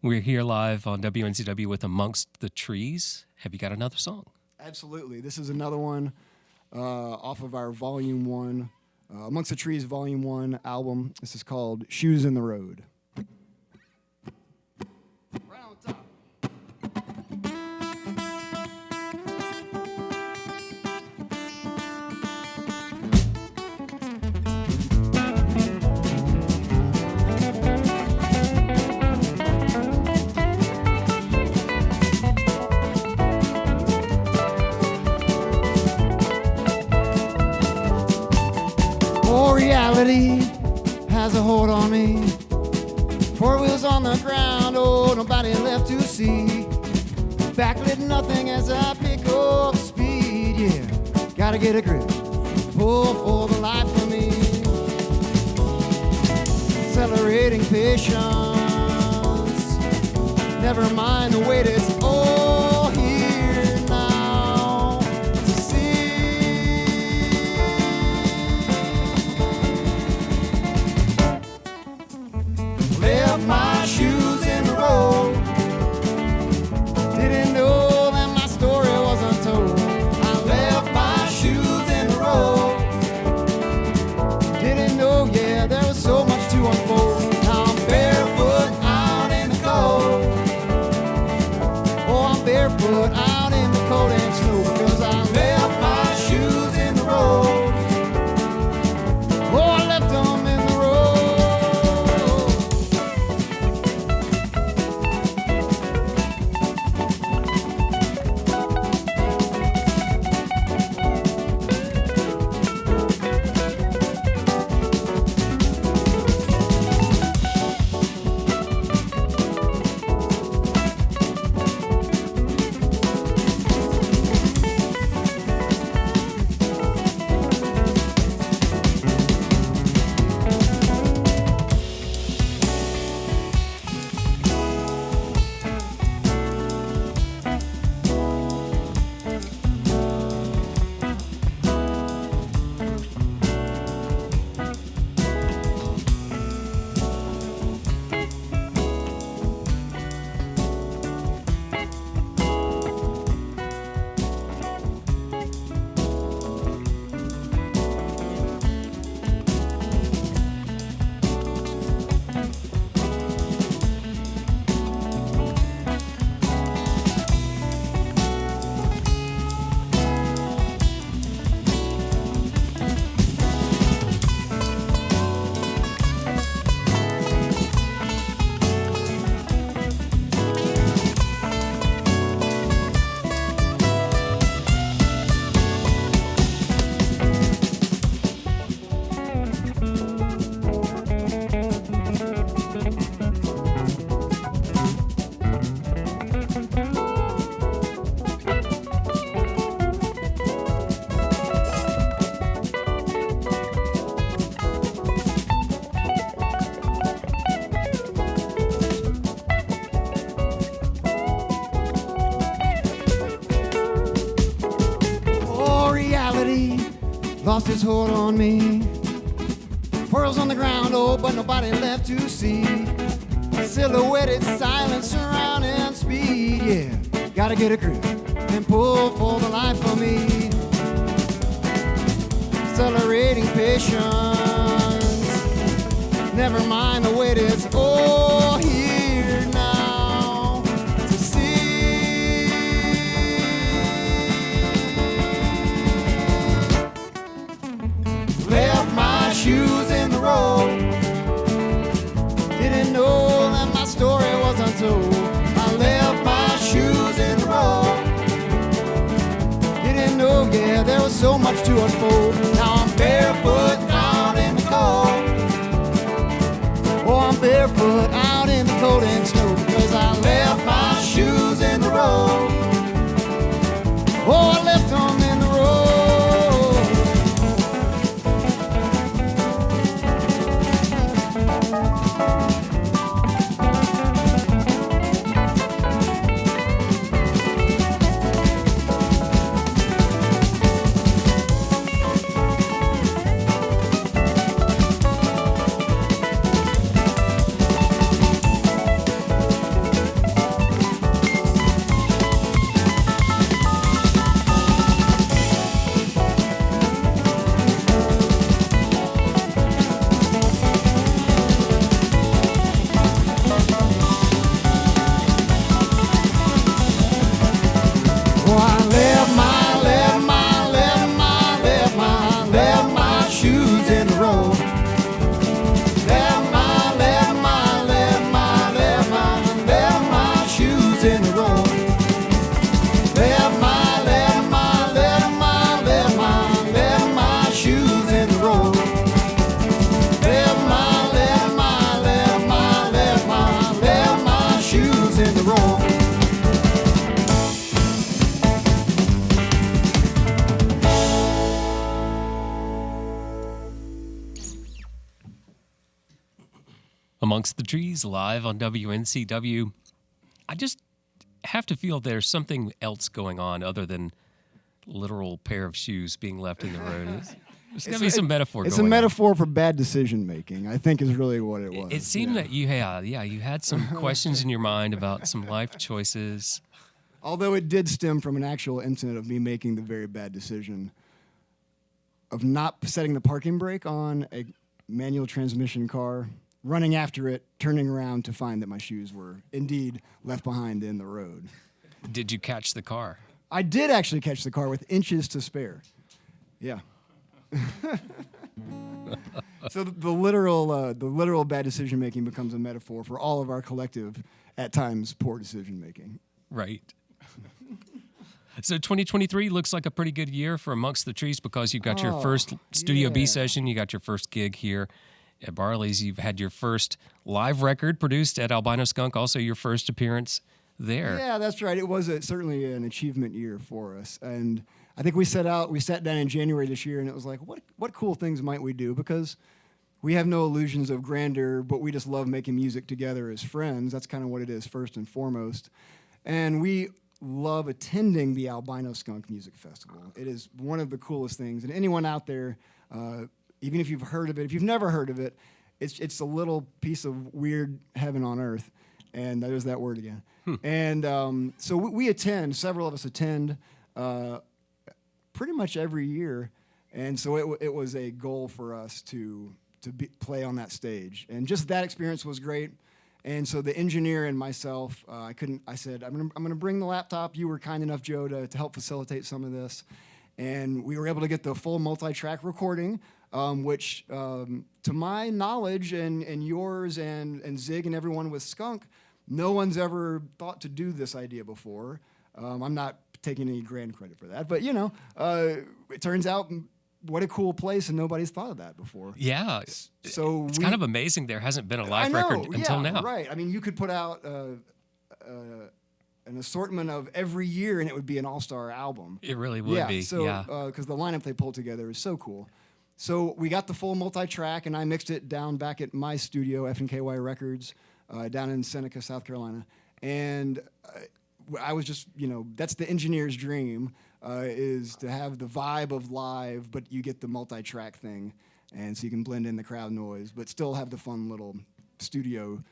We're here live on WNZW with Amongst the Trees. Have you got another song? Absolutely. This is another one off of our Volume 1, Amongst the Trees Volume 1 album. This is called Shoes in the Road. Right on top. Reality has a hold on me. Four wheels on the ground, oh, nobody left to see. Backlit nothing as I pick up speed, yeah. Gotta get a grip, pull for the life of me. Accelerating patience, never mind the wait, it's all here now to see. Left my shoes in the road. Didn't know that my story was untold. I left my shoes in the road. Didn't know, yeah, there was so much to unfold. Now I'm barefoot out in the cold. Oh, I'm barefoot out in the cold and snow because I left my shoes in the road. Oh, I left them in the road. Lost his hold on me. Whirls on the ground, oh, but nobody left to see. Silhouetted silence surrounding speed, yeah. Gotta get a grip and pull for the life of me. Accelerating patience, never mind the wait, it's all here now to see. Left my shoes in the road. Didn't know that my story was untold. I left my shoes in the road. Didn't know, yeah, there was so much to unfold. Now I'm barefoot out in the cold. Oh, I'm barefoot out in the cold and snow because I left my shoes in the road. Oh, I left them in the road. Amongst the Trees, live on WNCW. I just have to feel there's something else going on other than literal pair of shoes being left in the road. There's got to be some metaphor It's going a on. metaphor for bad decision making, I think is really what it was. It seemed that you had some questions in your mind about some life choices. Although it did stem from an actual incident of me making the very bad decision of not setting the parking brake on a manual transmission car, running after it, turning around to find that my shoes were indeed left behind in the road. Did you catch the car? I did actually catch the car with inches to spare. Yeah. So the literal bad decision making becomes a metaphor for all of our collective, at times, poor decision making. Right. So 2023 looks like a pretty good year for Amongst the Trees because you got your first Studio B session, you got your first gig here at Barley's, you've had your first live record produced at Albino Skunk, also your first appearance there. Yeah, that's right. It was certainly an achievement year for us, and I think we sat down in January this year, and it was like, what cool things might we do? Because we have no illusions of grandeur, but we just love making music together as friends. That's kind of what it is first and foremost, and we love attending the Albino Skunk Music Festival. It is one of the coolest things, and anyone out there, even if you've heard of it, if you've never heard of it, it's a little piece of weird heaven on earth, and there's that word again. And so we attend, several of us attend pretty much every year, and so it was a goal for us to play on that stage, and just that experience was great. And so the engineer and myself, I said, I'm gonna bring the laptop. You were kind enough, Joe, to help facilitate some of this. And we were able to get the full multi-track recording, which, to my knowledge and yours and Zig and everyone with Skunk, no one's ever thought to do this idea before. I'm not taking any grand credit for that, but it turns out, what a cool place, and nobody's thought of that before. Yeah. So it's kind of amazing there hasn't been a live record until now. Right. I mean, you could put out an assortment of every year, and it would be an all-star album. It really would be. So, because the lineup they pulled together is so cool. So we got the full multi-track, and I mixed it down back at my studio, F&KY Records, down in Seneca, South Carolina. And I was just, that's the engineer's dream, is to have the vibe of live, but you get the multi-track thing, and so you can blend in the crowd noise, but still have the fun little studio,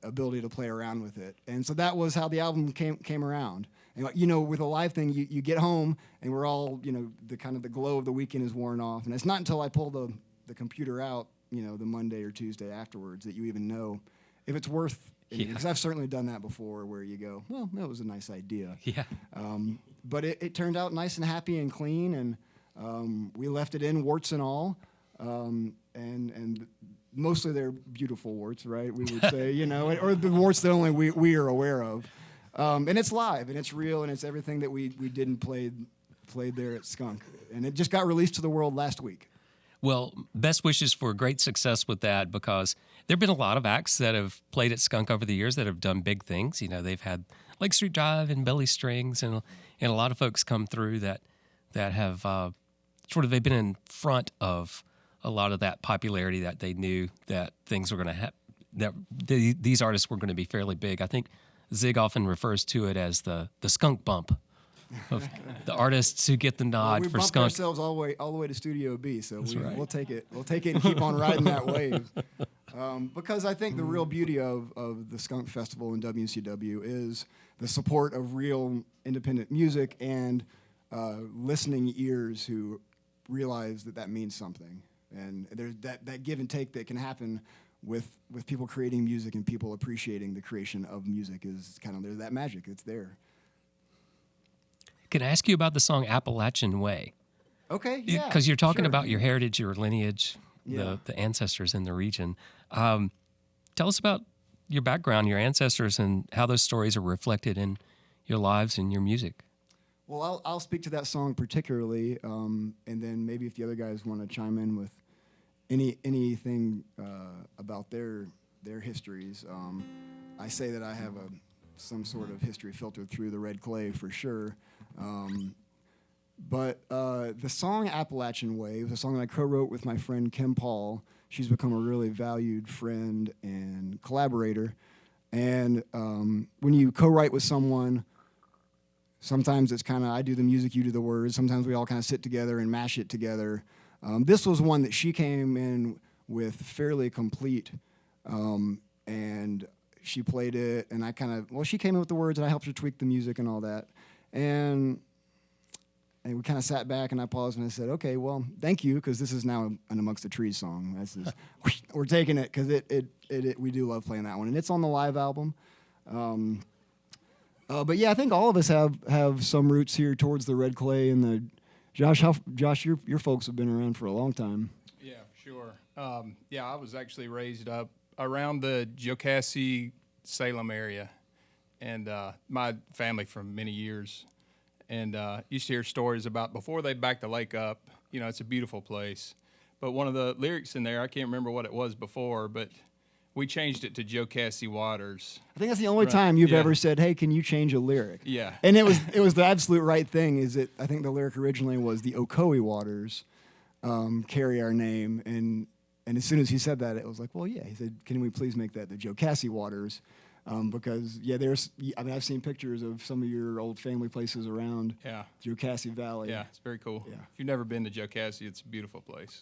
ability to play around with it. And so that was how the album came around. And with a live thing, you get home, and we're all, the kind of the glow of the weekend is worn off, and it's not until I pull the computer out, the Monday or Tuesday afterwards, that you even know if it's worth. Because I've certainly done that before, where you go, well, that was a nice idea. Yeah. But it turned out nice and happy and clean, and we left it in, warts and all, and mostly they're beautiful warts, right? We would say, or the warts that only we are aware of. And it's live, and it's real, and it's everything that we did and played there at Skunk, and it just got released to the world last week. Well, best wishes for great success with that, because there have been a lot of acts that have played at Skunk over the years that have done big things. They've had Lake Street Drive and Belly Strings, and a lot of folks come through that have they've been in front of a lot of that popularity that they knew that things were going to happen, that these artists were going to be fairly big. I think Zig often refers to it as the skunk bump of the artists who get the nod we for bumped Skunk. ourselves all the way to Studio B, so right. We'll take it and keep on riding that wave. Because I think the real beauty of the Skunk Festival and WCW is the support of real independent music and listening ears who realize that means something. And there's that give and take that can happen with people creating music and people appreciating the creation of music. Is kind of, there's that magic. It's there. Can I ask you about the song Appalachian Way? Okay, yeah. Because you're talking sure. about your heritage, your lineage, Yeah. the ancestors in the region. Tell us about your background, your ancestors, and how those stories are reflected in your lives and your music. Well, I'll speak to that song particularly, and then maybe if the other guys want to chime in with anything about their histories. I say that I have some sort of history filtered through the red clay for sure. But the song Appalachian Way was a song that I co-wrote with my friend Kim Paul. She's become a really valued friend and collaborator. And when you co-write with someone, sometimes it's kind of, I do the music, you do the words. Sometimes we all kind of sit together and mash it together. This was one that she came in with fairly complete. And she played it, and I kind of, well, she came in with the words, and I helped her tweak the music and all that. And we kind of sat back, and I paused, and I said, okay, well, thank you, because this is now an Amongst the Trees song. This is, we're taking it, because we do love playing that one. And it's on the live album. But yeah, I think all of us have some roots here towards the red clay and the, Josh, your folks have been around for a long time. Yeah, sure. Yeah, I was actually raised up around the Jocassee, Salem area, and my family for many years. And used to hear stories about before they backed the lake up, you know, it's a beautiful place. But one of the lyrics in there, I can't remember what it was before, but we changed it to Jocassee Waters. I think that's the only time you've ever said, hey, can you change a lyric? Yeah. And it was the absolute right thing. I think the lyric originally was the Ocoee Waters carry our name. And as soon as he said that, it was like, well, yeah. He said, can we please make that the Jocassee Waters? Because, yeah, I've seen pictures of some of your old family places around Jocassee Valley. Yeah, it's very cool. Yeah. If you've never been to Jocassee, it's a beautiful place.